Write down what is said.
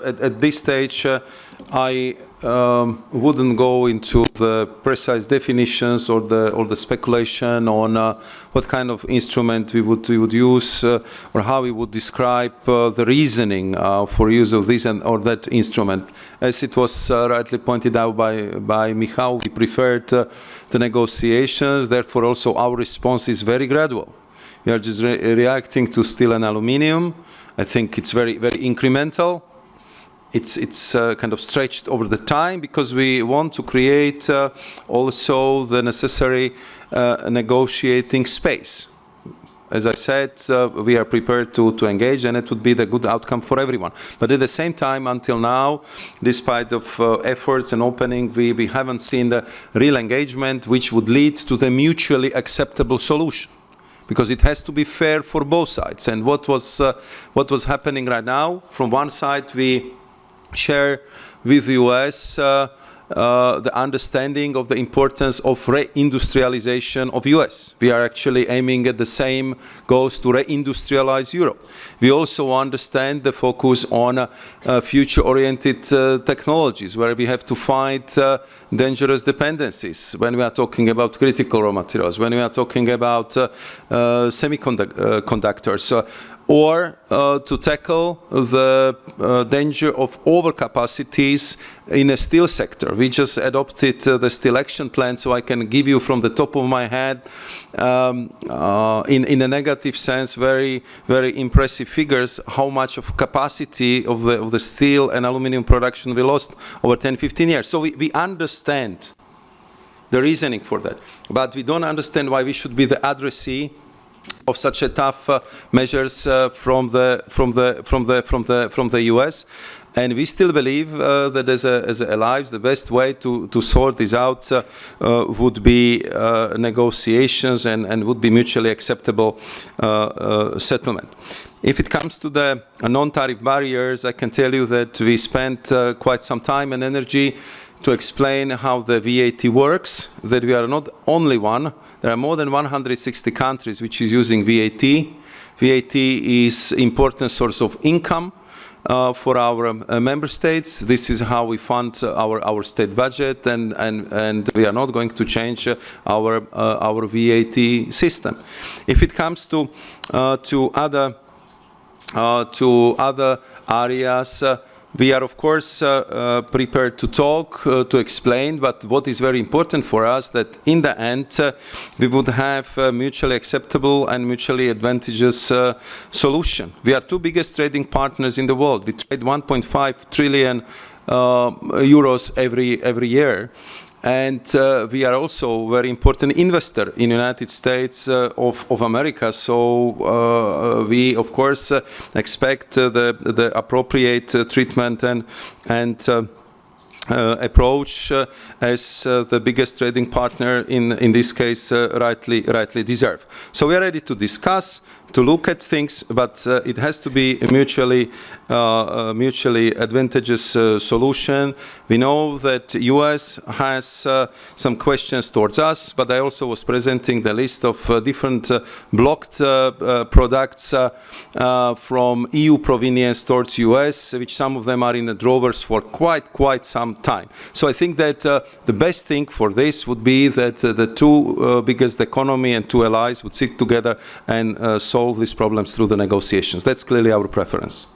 at this stage, I wouldn't go into the precise definitions or the speculation on what kind of instrument we would use or how we would describe the reasoning for use of this or that instrument. As it was rightly pointed out by Michał, we preferred the negotiations. Therefore, also our response is very gradual. We are just reacting to steel and aluminium. I think it's very, very incremental. It's kind of stretched over the time because we want to create also the necessary negotiating space. As I said, we are prepared to engage, and it would be the good outcome for everyone. But at the same time, until now, despite of efforts and opening, we haven't seen the real engagement which would lead to the mutually acceptable solution. Because it has to be fair for both sides. And what was happening right now, from one side we share with the US the understanding of the importance of reindustrialization of US. We are actually aiming at the same goals to reindustrialize Europe. We also understand the focus on future-oriented technologies, where we have to fight dangerous dependencies when we are talking about critical raw materials, when we are talking about semiconductors, or to tackle the danger of overcapacities in the steel sector. We just adopted the Steel Action Plan, so I can give you from the top of my head, in a negative sense, very, very impressive figures, how much of capacity of the steel and aluminum production we lost over 10-15 years. So we understand the reasoning for that, but we don't understand why we should be the addressee of such a tough measures from the US, and we still believe that as allies, the best way to sort this out would be negotiations and would be mutually acceptable settlement. If it comes to the non-tariff barriers, I can tell you that we spent quite some time and energy to explain how the VAT works, that we are not only one. There are more than 160 countries which is using VAT. VAT is important source of income for our member states. This is how we fund our state budget, and we are not going to change our VAT system. If it comes to other areas, we are, of course, prepared to talk, to explain, but what is very important for us, that in the end, we would have a mutually acceptable and mutually advantageous solution. We are two biggest trading partners in the world. We trade 1.5 trillion euros every year. And we are also a very important investor in the United States of America. So we, of course, expect the appropriate treatment and approach as the biggest trading partner in this case rightly deserve. So we are ready to discuss, to look at things, but it has to be a mutually advantageous solution. We know that US has some questions towards us, but I also was presenting the list of different blocked products from EU provenience towards US, which some of them are in the drawers for quite some time. So I think that the best thing for this would be that the two biggest economy and two allies would sit together and solve these problems through the negotiations. That's clearly our preference.